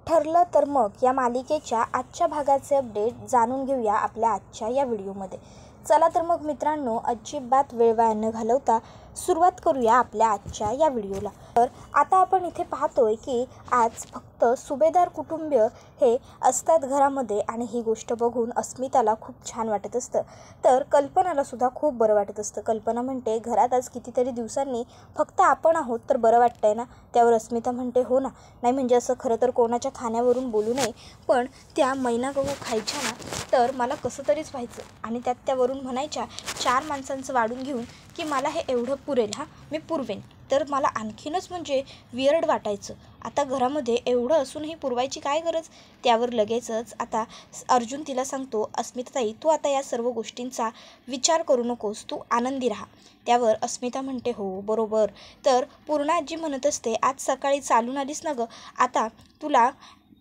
ठरलं तर मग या मालिकेच्या आजच्या भागाचे अपडेट जाणून घेऊया आपल्या आजच्या या व्हिडिओमध्ये. चला तर मग मित्रांनो, अजिबात वेळ वाया न घालवता सुरुवात करूया आपल्या आजच्या या व्हिडिओला. तर आता आपण इथे पाहतोय की आज फक्त सुभेदार कुटुंबीय हे असतात घरामध्ये आणि ही गोष्ट बघून अस्मिताला खूप छान वाटत असतं. तर कल्पनाला सुद्धा खूप बरं वाटत असतं. कल्पना म्हणते, घरात आज कितीतरी दिवसांनी फक्त आपण आहोत तर बरं वाटतंय ना. त्यावर अस्मिता म्हणते, हो ना. नाही म्हणजे असं खरं तर कोणाच्या खाण्यावरून बोलू नये, पण त्या मैना गहू खायच्या ना तर मला कसं तरीच व्हायचं. आणि त्या वरून म्हणायच्या 4 माणसांचं वाढून घेऊन की मला हे एवढं पुरेल, मी पुरवेन. तर मला आणखीनच म्हणजे वियर्ड वाटायचं. आता घरामध्ये एवढं असूनही पुरवायची काय गरज. त्यावर लगेचच आता अर्जुन तिला सांगतो, अस्मिताताई तू आता या सर्व गोष्टींचा विचार करू नकोस, तू आनंदी राहा. त्यावर अस्मिता म्हणते, हो बरोबर. तर पूर्णा आजी म्हणत असते, आज सकाळी चालून आलीस ना गं, आता तुला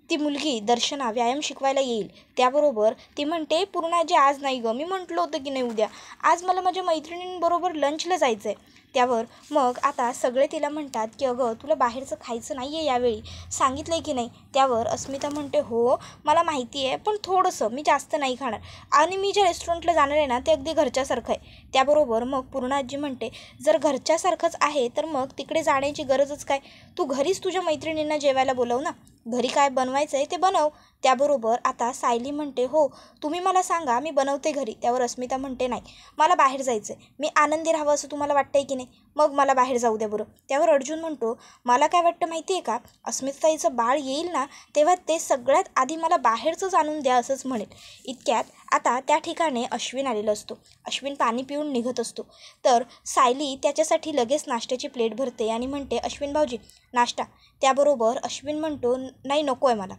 ती मुलगी दर्शना व्यायाम शिकवायला येईल. त्याबरोबर ती म्हणते, पूर्णा आजी आज नाही गं, मी म्हटलं होतं की नाही उद्या, आज मला माझ्या मैत्रिणींबरोबर लंचला जायचं आहे. त्यावर मग आता सगळे तिला म्हणतात की अगं तुला बाहेरचं खायचं नाही आहे यावेळी, सांगितलं आहे की नाही. त्यावर अस्मिता म्हणते, हो मला माहिती आहे, पण थोडंसं, मी जास्त नाही खाणार. आणि मी ज्या रेस्टॉरंटला जाणार आहे ना ते अगदी घरच्यासारखं आहे. त्याबरोबर मग पूर्णा आजी म्हणते, जर घरच्यासारखंच आहे तर मग तिकडे जाण्याची गरजच काय. तू घरीच तुझ्या मैत्रिणींना जेवायला बोलव ना, घरी काय बनवायचं आहे ते बनव. त्याबरोबर आता सायली म्हणते, हो तुम्ही मला सांगा, मी बनवते घरी. त्यावर अस्मिता म्हणते, नाही मला बाहेर जायचं आहे, मी आनंदी राहावं असं तुम्हाला वाटतं आहे की नाही, मग मला बाहेर जाऊ द्या बरं. त्यावर अर्जुन म्हणतो, मला काय वाटतं माहिती आहे का, अस्मिताताईचं बाळ येईल ना तेव्हा ते सगळ्यात आधी मला बाहेरचंच आणून द्या असंच म्हणेल. इतक्यात आता त्या ठिकाणी अश्विन आलेला असतो. अश्विन पाणी पिऊन निघत असतो. तर सायली त्याच्यासाठी लगेच नाश्त्याची प्लेट भरते आणि म्हणते, अश्विन भाऊजी नाश्ता. त्याबरोबर अश्विन म्हणतो, नाही नको आहे मला,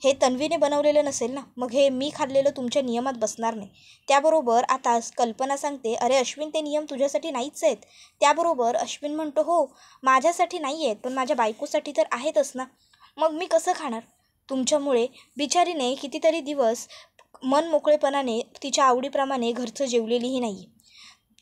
हे तन्वीने बनवलेलं नसेल ना, मग हे मी खाल्लेलं तुमच्या नियमात बसणार नाही. त्याबरोबर आता कल्पना सांगते, अरे अश्विन ते नियम तुझ्यासाठी नाहीच आहेत. त्याबरोबर अश्विन म्हणतो, हो माझ्यासाठी नाही आहेत पण माझ्या बायकोसाठी तर आहेतच ना, मग मी कसं खाणार. तुमच्यामुळे बिचारीने कितीतरी दिवस मन मोकळेपणाने तिच्या आवडीप्रमाणे घरचं जेवलेलीही नाही.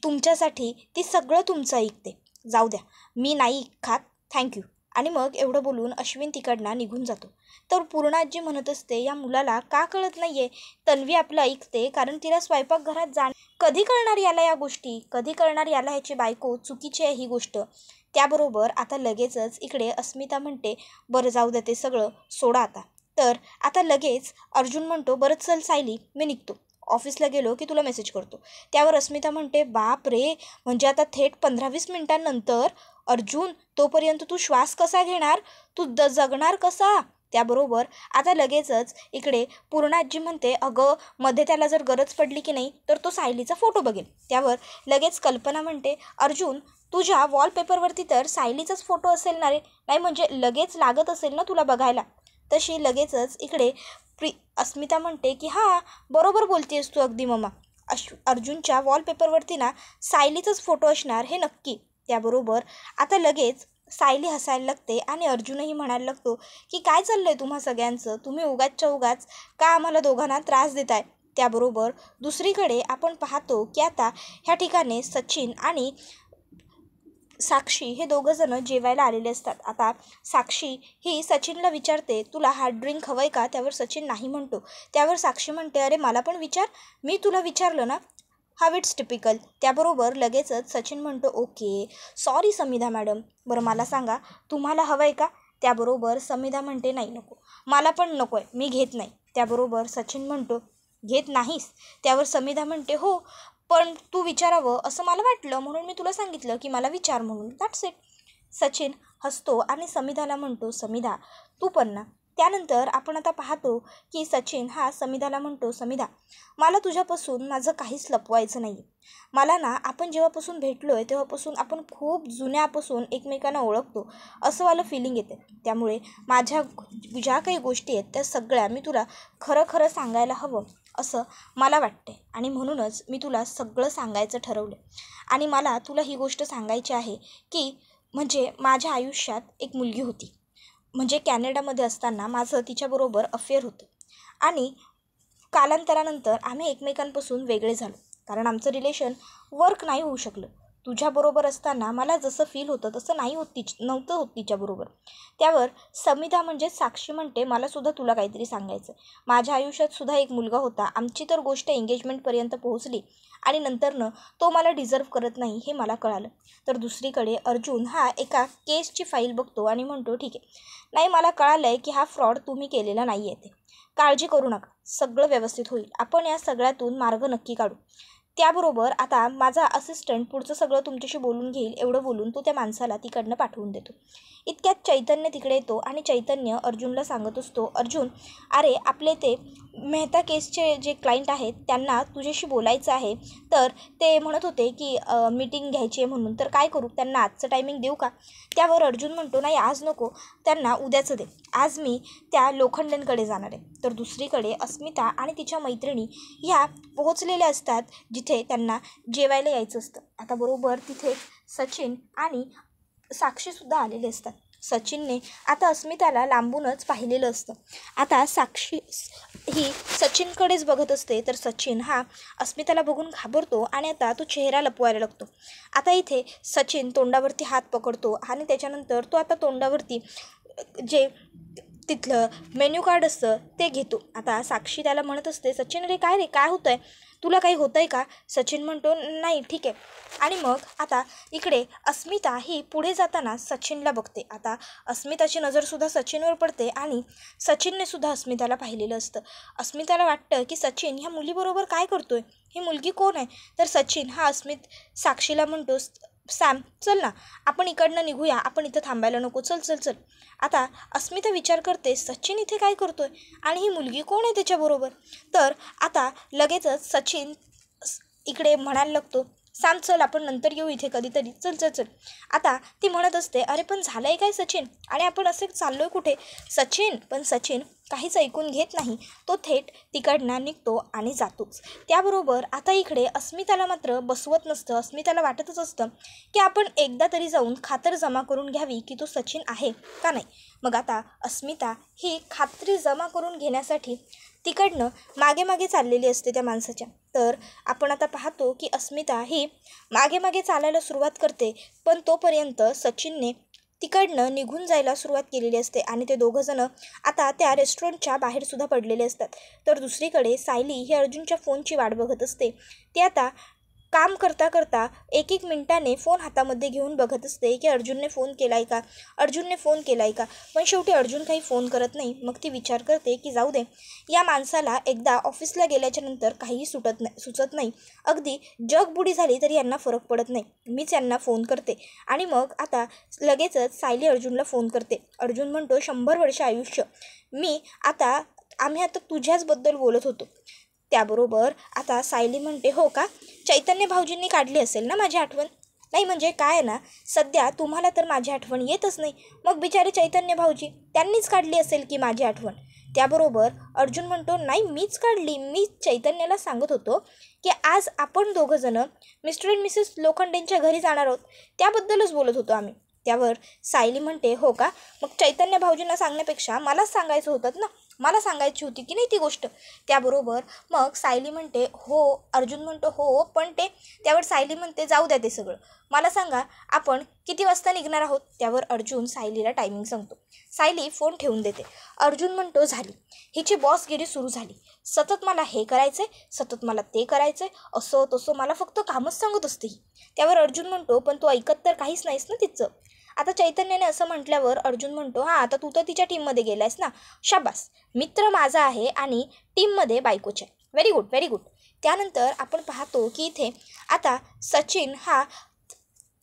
तुमच्यासाठी ती सगळं तुमचं ऐकते, जाऊ द्या मी नाही खात, थँक्यू. आणि मग एवढं बोलून अश्विन तिकडनं निघून जातो. तर पूर्णा आजी म्हणत असते, या मुलाला का कळत नाही आहे, तन्वी आपलं ऐकते कारण तिला स्वयंपाकघरात कधी कळणार याला या गोष्टी, कधी कळणार याला ह्याची बायको चुकीची आहे ही गोष्ट. त्याबरोबर आता लगेचच इकडे अस्मिता म्हणते, बरं जाऊ द्या ते सगळं सोडा आता. तर आता लगेच अर्जुन म्हणतो, बरं चल सायली मी निघतो, ऑफिसला गेलो की तुला मेसेज करतो. त्यावर अस्मिता म्हणते, बाप रे, म्हणजे आता थेट 15-20 मिनिटांनंतर. अर्जुन तोपर्यंत तू श्वास कसा घेणार, तू जगणार कसा. त्याबरोबर आता लगेचच इकडे पूर्णा आजी म्हणते, अगं मध्ये त्याला जर गरज पडली की नाही तर तो सायलीचा फोटो बघेल. त्यावर लगेच कल्पना म्हणते, अर्जुन तुझ्या वॉलपेपरवरती तर सायलीचाच फोटो असेल ना रे, नाही म्हणजे लगेच लागत असेल ना तुला बघायला. तशी लगेचच इकडे अस्मिता म्हणते की हां बरोबर बोलतेस तू अगदी मम्मा, अर्जुनच्या वॉलपेपरवरती ना सायलीचाच फोटो असणार हे नक्की. त्याबरोबर आता लगेच सायली हसायला लागते आणि अर्जुनही म्हणायला लागतो की काय चाललं आहे तुम्हा सगळ्यांचं, तुम्ही उगाचच्या उगाच का आम्हाला दोघांना त्रास देताय. त्याबरोबर दुसरीकडे आपण पाहतो की आता ह्या ठिकाणी सचिन आणि साक्षी हे दोघंजणं जेवायला आलेले असतात. आता साक्षी ही सचिनला विचारते, तुला हार्ड ड्रिंक हवं आहे का. त्यावर सचिन नाही म्हणतो. त्यावर साक्षी म्हणते, अरे मला पण विचार, मी तुला विचारलं ना, हाव इट्स टिपिकल. त्याबरोबर लगेचच सचिन म्हणतो, ओके सॉरी समिधा मॅडम, बरं मला सांगा तुम्हाला हवं आहे का. त्याबरोबर समिधा म्हणते, नाही नको, मला पण नको आहे, मी घेत नाही. त्याबरोबर सचिन म्हणतो, घेत नाहीस. त्यावर समिधा म्हणते, हो पण तू विचारावं असं मला वाटलं म्हणून मी तुला सांगितलं की मला विचार म्हणून, दॅट्स इट. सचिन हसतो आणि समिधाला म्हणतो, समिधा तू पण ना. त्यानंतर आपण आता पाहतो की सचिन हा समिधाला म्हणतो, समिधा मला तुझ्यापासून माझं काहीच लपवायचं नाही. मला ना आपण जेव्हापासून भेटलो आहे तेव्हापासून आपण खूप जुन्यापासून एकमेकांना ओळखतो असं मला फिलिंग येते. त्यामुळे माझ्या ज्या काही गोष्टी आहेत त्या सगळ्या मी तुला खरं खरं सांगायला हवं असं मला वाटते आणि म्हणूनच मी तुला सगळं सांगायचं ठरवलं. आणि मला तुला ही गोष्ट सांगायची आहे की म्हणजे माझ्या आयुष्यात एक मुलगी होती, म्हणजे कॅनडामध्ये असताना माझं तिच्याबरोबर अफेअर होतं आणि कालांतरानंतर आम्ही एकमेकांपासून वेगळे झालो कारण आमचं रिलेशन वर्क नाही होऊ शकलं. तुझ्याबरोबर असताना मला जसं फील होतं तसं नव्हतं होत तिच्याबरोबर. त्यावर समिता म्हणजेच साक्षी म्हणते, मलासुद्धा तुला काहीतरी सांगायचं. माझ्या आयुष्यात सुद्धा एक मुलगा होता. आमची तर गोष्ट एंगेजमेंटपर्यंत पोहोचली आणि नंतरनं तो मला डिझर्व करत नाही हे मला कळालं. तर दुसरीकडे अर्जुन हा एका केसची फाईल बघतो आणि म्हणतो, ठीक आहे, नाही मला कळालं आहे की हा फ्रॉड तुम्ही केलेला नाही आहे. ते काळजी करू नका, सगळं व्यवस्थित होईल. आपण या सगळ्यातून मार्ग नक्की काढू. त्याबरोबर आता माझा असिस्टंट पुढचं सगळं तुमच्याशी बोलून घेईल. एवढं बोलून तो त्या माणसाला तिकडनं पाठवून देतो. इतक्यात चैतन्य तिकडे येतो आणि चैतन्य अर्जुनला सांगत असतो, अर्जुन, अरे आपले ते मेहता केसचे जे क्लायंट आहेत त्यांना तुझ्याशी बोलायचं आहे. तर ते म्हणत होते की मीटिंग घ्यायची आहे म्हणून. तर काय करू, त्यांना आजचं टायमिंग देऊ का? त्यावर अर्जुन म्हणतो, नाही आज नको, त्यांना उद्याचं दे. आज मी त्या लोखंडेंकडे जाणार आहे. तर दुसरीकडे अस्मिता आणि तिच्या मैत्रिणी ह्या पोहोचलेल्या असतात जिथे त्यांना जेवायला यायचं असतं. आता बरोबर तिथे सचिन आणि साक्षीसुद्धा आलेले असतात. सचिनने आता अस्मिताला लांबूनच पाहिलेलं असतं. आता साक्षी ही सचिनकडेच बघत असते. तर सचिन हा अस्मिताला बघून घाबरतो आणि आता तो चेहरा लपवायला लागतो. आता इथे सचिन तोंडावरती हात पकडतो आणि त्याच्यानंतर तो आता तोंडावरती जे तिथलं मेन्यू कार्ड असतं ते घेतो. आता साक्षी त्याला म्हणत असते, सचिन रे काय होतं आहे, तुला काही होतं आहे का? सचिन म्हणतो, नाही ठीक आहे. आणि मग आता इकडे अस्मिता ही पुढे जाताना सचिनला बघते. आता अस्मिताची नजरसुद्धा सचिनवर पडते आणि सचिनने सुद्धा अस्मिताला पाहिलेलं असतं. अस्मिताला वाटतं की सचिन ह्या मुलीबरोबर काय करतोय, ही मुलगी कोण आहे? तर सचिन हा साक्षीला म्हणतो, सॅम चल ना, आपण इकडनं निघूया, आपण इथं थांबायला नको, चल चल चल. आता अस्मिता विचार करते, सचिन इथे काय करतोय आणि ही मुलगी कोण आहे त्याच्याबरोबर? तर आता लगेचच सचिन इकडे म्हणायला लागतो, सॅम चल आपण नंतर येऊ इथे कधीतरी, चल चल चल. आता ती म्हणत असते, अरे पण झालं आहे काय सचिन, आणि आपण असे चाललो आहे कुठे? पण सचिन काहीच ऐकून घेत नाही. तो थेट तिकडनं निघतो आणि जातोच. त्याबरोबर आता इकडे अस्मिताला मात्र बसवत नसतं. अस्मिताला वाटतच असतं की आपण एकदा तरी जाऊन खातर जमा करून घ्यावी की तो सचिन आहे का नाही. मग आता अस्मिता ही खात्री जमा करून घेण्यासाठी तिकडनं मागे चाललेली असते त्या माणसाच्या. तर आपण आता पाहतो की अस्मिता ही मागे चालायला सुरुवात करते. पण तोपर्यंत सचिनने तिकडनं निघून जायला सुरुवात केलेली असते आणि ते दोघंजणं आता त्या रेस्टॉरंटच्या बाहेरसुद्धा पडलेले असतात. तर दुसरीकडे सायली ही अर्जुनच्या फोनची वाट बघत असते. ती आता काम करता एक मिनिटाने फोन हातामध्ये घेऊन बघत असते की अर्जुनने फोन केला आहे का. पण शेवटी अर्जुन काही फोन करत नाही. मग ती विचार करते की जाऊ दे, या माणसाला एकदा ऑफिसला गेल्याच्या नंतर काहीही सुचत नाही. अगदी जगबुडी झाली तरी यांना फरक पडत नाही. मीच यांना फोन करते. आणि मग आता लगेचच सायली अर्जुनला फोन करते. अर्जुन म्हणतो, 100 वर्ष आयुष्य. आम्ही आता तुझ्याचबद्दल बोलत होतो. त्याबरोबर आता सायली म्हणते, हो का, चैतन्य भाऊजींनी काढली असेल ना माझी आठवण? नाही म्हणजे काय आहे ना, सध्या तुम्हाला तर माझी आठवण येतच नाही. मग बिचारे चैतन्य भाऊजी त्यांनीच काढली असेल की माझी आठवण. त्याबरोबर अर्जुन म्हणतो, नाही मीच काढली. मी चैतन्याला सांगत होतो की आज आपण दोघंजणं मिस्टर अँड मिसेस लोखंडेंच्या घरी जाणार आहोत, त्याबद्दलच बोलत होतो आम्ही. त्यावर सायली म्हणते, हो का, मग चैतन्य भाऊजींना सांगण्यापेक्षा मलाच सांगायचं होतं ना, मला सांगायची होती की नाही ती गोष्ट. त्याबरोबर मग सायली म्हणते, हो. अर्जुन म्हणतो, हो पण त्यावर सायली म्हणते, जाऊ द्या ते सगळं, मला सांगा आपण किती वाजता निघणार आहोत. त्यावर अर्जुन सायलीला टायमिंग सांगतो. सायली फोन ठेवून देते. अर्जुन म्हणतो, झाली हिची बॉसगिरी सुरू झाली. सतत मला हे करायचं आहे, सतत मला ते करायचं आहे, असं तसं मला फक्त कामच सांगत असते ही. त्यावर अर्जुन म्हणतो, पण तू ऐकत तर काहीच नाहीस ना तिचं. आता चैतन्याने असं म्हटल्यावर अर्जुन म्हणतो, हां आता तू तर तिच्या टीममध्ये गेलायस ना, शाबास, मित्र माझा आहे आणि टीममध्ये बायकोच्या. Very good. त्यानंतर आपण पाहतो की इथे आता सचिन हा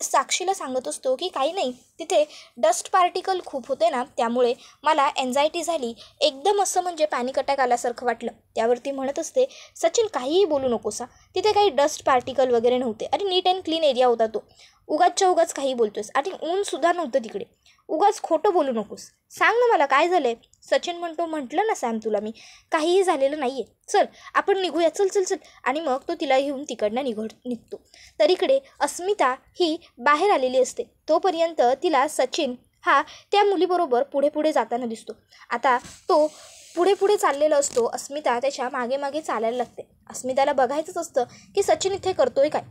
साक्षीला सांगत असतो की काही नाही, तिथे डस्ट पार्टिकल खूप होते ना, त्यामुळे मला एन्झायटी झाली, एकदम असं म्हणजे पॅनिक अटॅक आल्यासारखं वाटलं. त्यावरती म्हणत असते, सचिन काहीही बोलू नकोसा, तिथे काही डस्ट पार्टिकल वगैरे नव्हते. अरे नीट अँड क्लीन एरिया होता तो. उगाच काही बोलतोयस. आणि ऊनसुद्धा नव्हतं तिकडे. उगाच खोटं बोलू नकोस, सांग ना मला काय झालं आहे. सचिन म्हणतो, म्हटलं ना सॅम तुला मी, काहीही झालेलं नाही आहे, चल आपण निघूया, चल. आणि मग तो तिला घेऊन तिकडनं निघतो. तर इकडे अस्मिता ही बाहेर आलेली असते. तोपर्यंत तिला सचिन हा त्या मुलीबरोबर पुढे जाताना दिसतो. आता तो पुढे चाललेला असतो. अस्मिता त्याच्या मागे चालायला लागते. अस्मिताला बघायचंच असतं की सचिन इथे करतोय काय.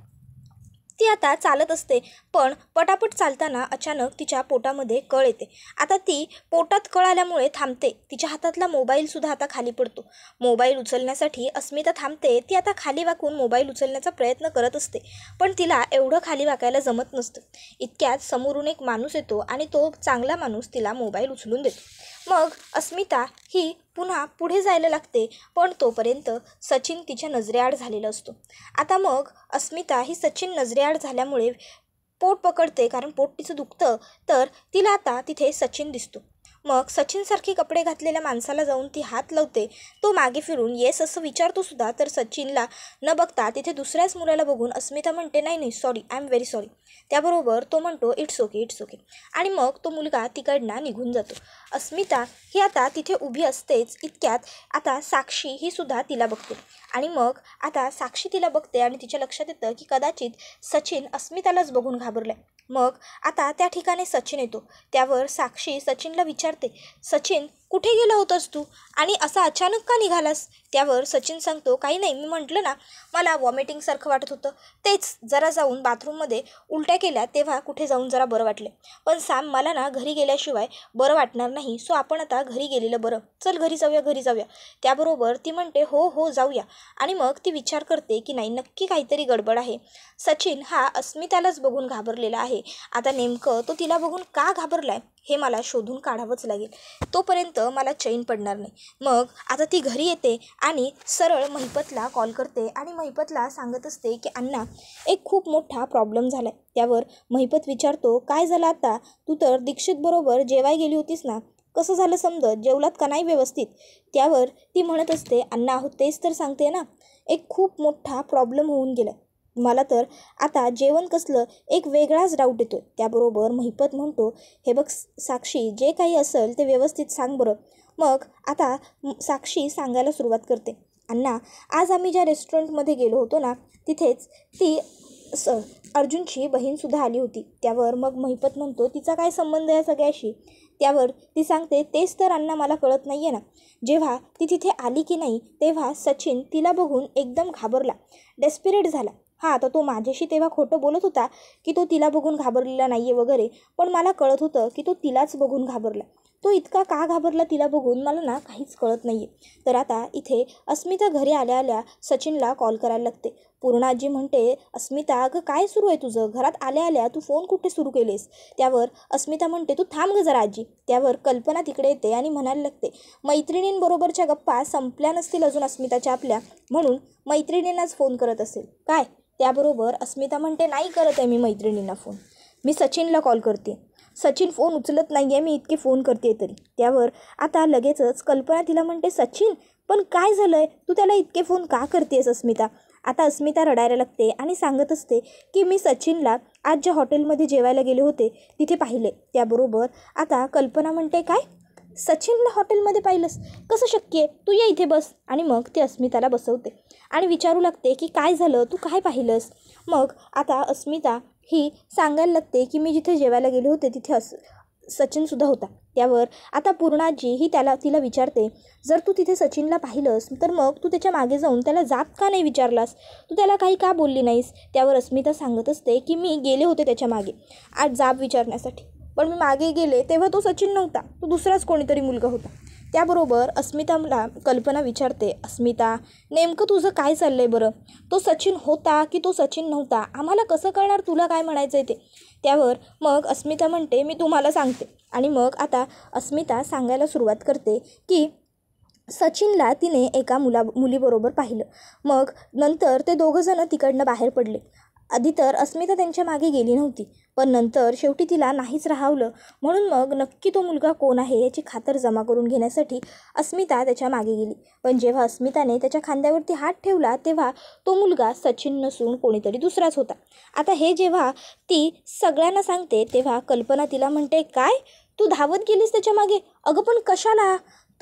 ती आता चालत असते, पण पटापट चालताना अचानक तिच्या पोटामध्ये कळ येते. आता ती पोटात कळ आल्यामुळे थांबते. तिच्या हातातला मोबाईलसुद्धा आता खाली पडतो. मोबाईल उचलण्यासाठी अस्मिता थांबते. ती आता खाली वाकून मोबाईल उचलण्याचा प्रयत्न करत असते, पण तिला एवढं खाली वाकायला जमत नसतं. इतक्यात समोरून एक माणूस येतो आणि तो चांगला माणूस तिला मोबाईल उचलून देतो. मग अस्मिता ही पुन्हा पुढे जायला लागते, पण तोपर्यंत सचिन तिच्या नजरेआड झालेला असतो. आता मग अस्मिता ही सचिन नजरेआड झाल्यामुळे पोट पकडते, कारण पोट तिचं दुखतं. तर तिला आता तिथे सचिन दिसतो. मग सचिनसारखे कपडे घातलेल्या माणसाला जाऊन ती हात लावते. तो मागे फिरून येस असं विचारतो सुद्धा, तर सचिनला न बघता तिथे दुसऱ्याच मुलाला बघून अस्मिता म्हणते, नाही नाही sorry, I am very sorry. त्याबरोबर तो म्हणतो इट्स ओके इट्स ओके, आणि मग तो मुलगा तिकडनं निघून जातो. अस्मिता ही आता तिथे उभी असतेच. इतक्यात आता साक्षी ही सुद्धा तिला बघते, आणि मग आता साक्षी तिला बघते आणि तिच्या लक्षात येतं की कदाचित सचिन अस्मितालाच बघून घाबरलाय. मग आता त्या ठिकाणी सचिन येतो. त्यावर साक्षी सचिनला विचारते, सचिन कुठे गेला होतास तू आणि असा अचानक का निघालास? त्यावर सचिन सांगतो, काही नाही, मी म्हटलं ना मला वॉमिटिंगसारखं वाटत होतं, तेच जरा जाऊन बाथरूममध्ये उलट्या केल्या तेव्हा कुठे जाऊन जरा बरं वाटले. पण सॅम मला ना घरी गेल्याशिवाय बरं वाटणार नाही, सो आपण आता घरी गेलेलं बरं, चल घरी जाऊया घरी जाऊया. त्याबरोबर ती म्हणते हो हो जाऊया. आणि मग ती विचार करते की नाही, नक्की काहीतरी गडबड आहे. सचिन हा अस्मितालाच बघून घाबरलेला आहे. आता नेमकं तो तिला बघून का घाबरलाय हे मला शोधून काढावंच लागेल, तोपर्यंत मला चैन पडणार नाही. मग आता ती घरी येते आणि सरळ महिपतला कॉल करते आणि महिपतला सांगत असते की अण्णा एक खूप मोठा प्रॉब्लेम झाला आहे. त्यावर महिपत विचारतो, काय झालं आता? तू तर दीक्षित बरोबर जेवाय गेली होतीस ना, कसं झालं समजत? जेवलात का नाही व्यवस्थित? त्यावर ती म्हणत असते, अण्णा हो तेच तर सांगते ना, एक खूप मोठा प्रॉब्लेम होऊन गेला. मला तर आता जेवण कसलं एक वेगळाच डाऊट येतो. त्याबरोबर महिपत म्हणतो, हे बघ साक्षी, जे काही असेल ते व्यवस्थित सांग बरं. मग आता साक्षी सांगायला सुरुवात करते, अण्णा आज आम्ही ज्या रेस्टॉरंटमध्ये गेलो होतो ना, तिथेच ती अर्जुनची बहीणसुद्धा आली होती. त्यावर मग महिपत म्हणतो, तिचा काय संबंध आहे सगळ्याशी? त्यावर ती सांगते, तेच तर अण्णा मला कळत नाही आहे ना. जेव्हा ती तिथे आली की नाही तेव्हा सचिन तिला बघून एकदम घाबरला, डेस्पिरेट झाला. हां, आता तो माझ्याशी तेव्हा खोटं बोलत होता की तो तिला बघून घाबरलेला नाही आहे वगैरे, पण मला कळत होतं की तो तिलाच बघून घाबरला. तो इतका का घाबरला तिला बघून मला ना काहीच कळत नाही आहे. तर आता इथे अस्मिता घरी आल्या आल्या सचिनला कॉल करायला लागते. पूर्णाजी म्हणते, अस्मिता अगं काय सुरू आहे तुझं? घरात आल्या आल्या तू फोन कुठे सुरू केलेस? त्यावर अस्मिता म्हणते, तू थांब गं जरा आजी. त्यावर कल्पना तिकडे येते आणि म्हणायला लागते, मैत्रिणींबरोबरच्या गप्पा संपल्या नसतील अजून अस्मिताच्या आपल्या, म्हणून मैत्रिणींनाच फोन करत असेल काय? त्याबरोबर अस्मिता म्हणते, नाही करत आहे मी मैत्रिणींना फोन, मी सचिनला कॉल करते. सचिन फोन उचलत नाही आहे, मी इतके फोन करते तरी. त्यावर आता लगेचच कल्पना तिला म्हणते, सचिन पण काय झालं आहे? तू त्याला इतके फोन का करतेस अस्मिता? आता अस्मिता रडायला लागते आणि सांगत असते की मी सचिनला आज ज्या हॉटेलमध्ये जेवायला गेले होते तिथे पाहिले. त्याबरोबर आता कल्पना म्हणते, काय सचिनला हॉटेलमध्ये पाहिलंस? कसं शक्य आहे? तू ये इथे बस. आणि मग ती अस्मिताला बसवते आणि विचारू लागते की काय झालं, तू काय पाहिलंस? मग आता अस्मिता ही सांगायला लागते की मी जिथे जेवायला गेले होते तिथे सचिनसुद्धा होता. त्यावर आता पूर्णाजी ही तिला विचारते, जर तू तिथे सचिनला पाहिलंस तर मग तू त्याच्या मागे जाऊन त्याला जाब का नाही विचारलास? तू त्याला काही का बोलली नाहीस? त्यावर अस्मिता सांगत असते की मी गेले होते त्याच्या मागे आज जाब विचारण्यासाठी, पण मी मागे गेले तेव्हा तो सचिन नव्हता, तो दुसराच कोणीतरी मुलगा होता. त्याबरोबर अस्मिताला कल्पना विचारते, अस्मिता नेमकं तुझं काय चाललं आहे बरं? तो सचिन होता की तो सचिन नव्हता? आम्हाला कसं कळणार तुला काय म्हणायचं आहे ते? त्यावर मग अस्मिता म्हणते, मी तुम्हाला सांगते. आणि मग आता अस्मिता सांगायला सुरुवात करते की सचिनला तिने एका मुलीबरोबर पाहिलं. मग नंतर ते दोघंजणं तिकडनं बाहेर पडले. आधी तर अस्मिता त्यांच्या मागे गेली नव्हती, पण नंतर शेवटी तिला नाहीच राहावलं, म्हणून मग नक्की तो मुलगा कोण आहे याची खातर जमा करून घेण्यासाठी अस्मिता त्याच्या मागे गेली. पण जेव्हा अस्मिताने त्याच्या खांद्यावरती हात ठेवला तेव्हा तो मुलगा सचिन नसून कोणीतरी दुसराच होता. आता हे जेव्हा ती सगळ्यांना सांगते तेव्हा कल्पना तिला म्हणते, काय तू धावत गेलीस त्याच्या मागे? अगं पण कशाला?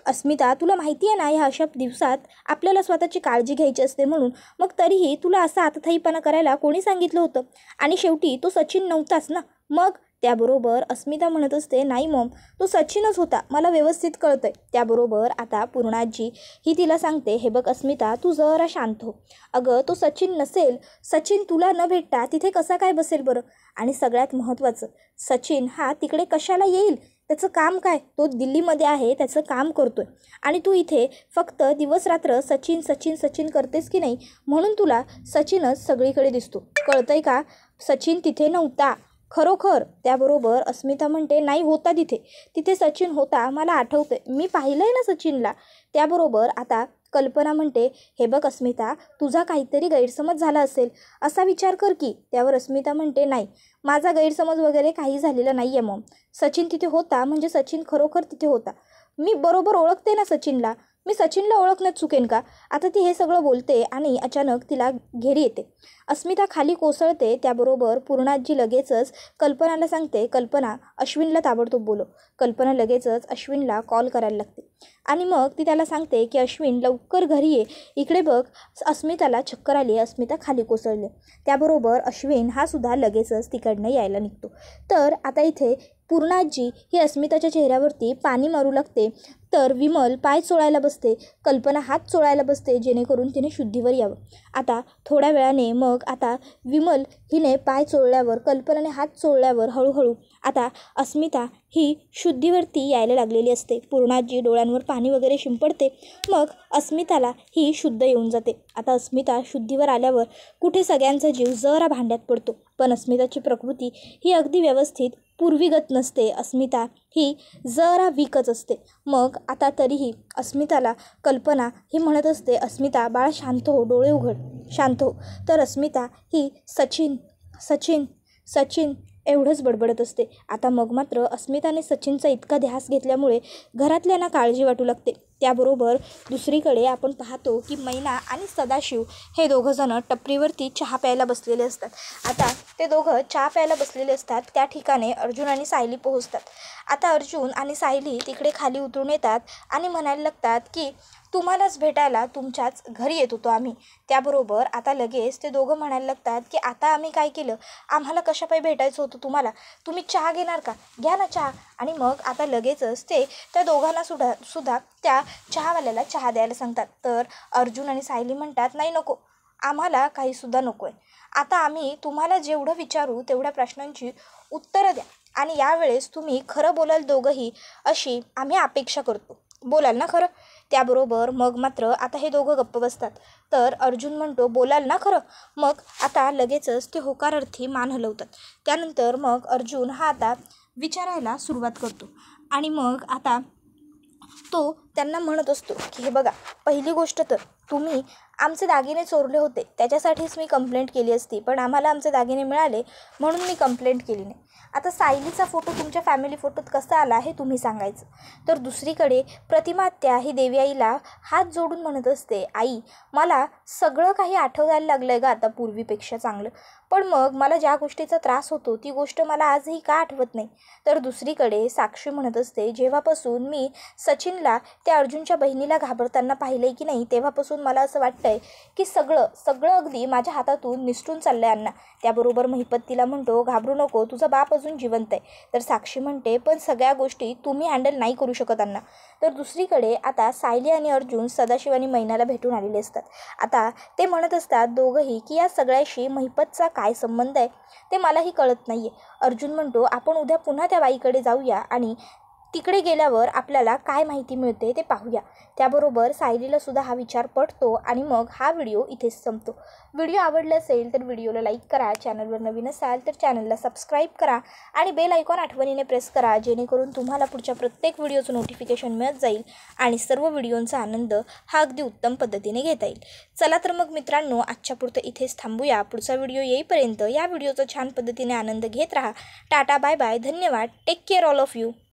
अस्मिता तुला माहिती आहे ना, ह्या अशा दिवसात आपल्याला स्वतःची काळजी घ्यायची असते म्हणून, मग तरीही तुला असा आतथाईपणा करायला कोणी सांगितलं होतं? आणि शेवटी तो सचिन नव्हताच ना. मग त्याबरोबर अस्मिता म्हणत असते, नाही मॉम, तो सचिनच होता, मला व्यवस्थित कळतंय. त्याबरोबर आता पूर्णाजी ही तिला सांगते, हे बघ अस्मिता, तू जरा शांत हो. अगं तो सचिन नसेल, सचिन तुला न भेटता तिथे कसा काय बसेल बरं? आणि सगळ्यात महत्त्वाचं, सचिन हा तिकडे कशाला येईल? त्याचं काम काय? तो दिल्लीमध्ये आहे, त्याचं काम करतोय आणि तू इथे फक्त दिवस रात्र सचिन सचिन सचिन करतेस की नाही, म्हणून तुला सचिनच सगळीकडे दिसतो. कळतंय का? सचिन तिथे नव्हता खरोखर. त्याबरोबर अस्मिता म्हणते, नाही होता तिथे सचिन होता, मला आठवतंय, मी पाहिलंय ना सचिनला. त्याबरोबर आता कल्पना म्हणते, हे बघ अस्मिता, तुझा काहीतरी गैरसमज झाला असेल, असा विचार कर की. त्यावर अस्मिता म्हणते, नाही, माझा गैरसमज वगैरे काही झालेला नाही आहे मॉम. सचिन तिथे होता म्हणजे सचिन खरोखर तिथे होता. मी बरोबर ओळखते ना सचिनला, मी सचिनला ओळखण्यात चुकेन का? आता ती हे सगळं बोलते आणि अचानक तिला घेरी येते. अस्मिता खाली कोसळते. त्याबरोबर पूर्णाजी लगेचच कल्पनाला सांगते, कल्पना, अश्विनला ताबडतोब बोलव. कल्पना लगेचच अश्विनला कॉल करायला लागते आणि मग ती त्याला सांगते की अश्विन लवकर घरी ये, इकडे बघ, अस्मिताला चक्कर आली, अस्मिता खाली कोसळले. त्याबरोबर अश्विन हा सुद्धा लगेचच तिकडनं यायला निघतो. तर आता इथे पूर्णाजी ही अस्मिताच्या चेहऱ्यावरती पाणी मारू लागते. तर विमल पाय चोळायला बसते, कल्पना हात चोळायला बसते, जेणेकरून तिने शुद्धीवर यावं. आता थोड्या वेळाने मग आता विमल हिने पाय चोळल्यावर, कल्पनाने हात चोळल्यावर हळूहळू आता अस्मिता ही शुद्धीवरती यायला लागलेली असते. पूर्णाजी डोळ्यांवर पाणी वगैरे शिंपडते, मग अस्मिताला ही शुद्ध येऊन जाते. आता अस्मिता शुद्धीवर आल्यावर कुठे सगळ्यांचा जीव जरा भांड्यात पडतो, पण अस्मिताची प्रकृती ही अगदी व्यवस्थित पूर्वीगत नसते. अस्मिता ही जरा वीकच असते. मग आता तरीही अस्मिताला कल्पना ही म्हणत असते, अस्मिता बाळा शांत हो, डोळे उघड, शांत हो. तर अस्मिता ही सचिन सचिन सचिन एवढंच बडबडत असते. आता मग मात्र अस्मिताने सचिनचा इतका ध्यास घेतल्यामुळे घरातल्यांना काळजी वाटू लागते. त्याबरोबर दुसरीकडे आपण पाहतो की मैना आणि सदाशिव हे दोघंजणं टपरीवरती चहा प्यायला बसलेले असतात. आता ते दोघं चहा प्यायला बसलेले असतात, त्या ठिकाणी अर्जुन आणि सायली पोहोचतात. आता अर्जुन आणि सायली तिकडे खाली उतरून येतात आणि म्हणायला लागतात की तुम्हालाच भेटायला तुमच्याच घरी येत होतो आम्ही. त्याबरोबर आता लगेच ते दोघं म्हणायला लागतात की आता आम्ही काय केलं, आम्हाला कशापायी भेटायचं होतं तुम्हाला, तुम्ही चहा घेणार का, घ्या ना चहा. आणि मग आता लगेचच ते त्या दोघांना सुद्धा त्या चहावाल्याला चहा द्यायला सांगतात. तर अर्जुन आणि सायली म्हणतात, नाही नको, आम्हाला काहीसुद्धा नको आहे. आता आम्ही तुम्हाला जेवढं विचारू तेवढ्या प्रश्नांची उत्तरं द्या आणि यावेळेस तुम्ही खरं बोलाल दोघंही, अशी आम्ही अपेक्षा करतो. बोलाल ना खरं? त्याबरोबर मग मात्र आता हे दोघं गप्प बसतात. तर अर्जुन म्हणतो, बोलाल ना खरं? मग आता लगेचच ते होकारार्थी मान हलवतात. त्यानंतर मग अर्जुन हा आता विचारायला सुरुवात करतो आणि मग आता तो त्यांना म्हणत असतो की हे बघा, पहिली गोष्ट तर तुम्ही आमचे दागिने चोरले होते, त्याच्यासाठीच मी कंप्लेंट केली असती, पण आम्हाला आमचे दागिने मिळाले म्हणून मी कंप्लेंट केली नाही. आता सायलीचा फोटो तुमच्या फॅमिली फोटोत कसा आला हे तुम्ही सांगायचं. तर दुसरीकडे प्रतिमा आत्या ही देवी आईला हात जोडून म्हणत असते, आई, मला सगळं काही आठवायला लागलं आहे गं आता पूर्वीपेक्षा चांगलं, पण मग मला ज्या गोष्टीचा त्रास होतो ती गोष्ट मला आजही का आठवत नाही. तर दुसरीकडे साक्षी म्हणत असते, जेव्हापासून मी सचिनला त्या अर्जुनच्या बहिणीला घाबरताना पाहिलं आहे की नाही, तेव्हापासून मला असं वाटतं आहे की सगळं अगदी माझ्या हातातून निसटून चाललं आहे अण्णा. त्याबरोबर महिपत तिला म्हणतो, घाबरू नको, तुझा बाप अजून जिवंत आहे. तर साक्षी म्हणते, पण सगळ्या गोष्टी तुम्ही हँडल नाही करू शकत अण्णा. तर दुसरीकडे आता सायली आणि अर्जुन सदाशिव आणि मैनाला भेटून आलेले असतात. आता ते म्हणत असतात दोघंही की या सगळ्याशी महिपतचा काय संबंध आहे ते मलाही कळत नाही आहे. अर्जुन म्हणतो, आपण उद्या पुन्हा त्या बाईकडे जाऊया आणि तिकडे गेल्यावर आपल्याला काय माहिती मिळते ते पाहूया. त्याबरोबर सायलीला सुद्धा हा विचार पटतो आणि मग हा व्हिडिओ इथेच संपतो. व्हिडिओ आवडला असेल तर व्हिडिओला लाईक करा, चॅनलवर नवीन असाल तर चॅनलला सबस्क्राईब करा आणि बेल आयकॉन आठवणीने प्रेस करा, जेणेकरून तुम्हाला पुढच्या प्रत्येक व्हिडिओचं नोटिफिकेशन मिळत जाईल आणि सर्व व्हिडिओंचा आनंद हा अगदी उत्तम पद्धतीने घेता येईल. चला तर मग मित्रांनो, आजच्या पुरतं इथेच थांबूया. पुढचा व्हिडिओ येईपर्यंत या व्हिडिओचा छान पद्धतीने आनंद घेत राहा. टाटा, बाय बाय, धन्यवाद, take care all of you.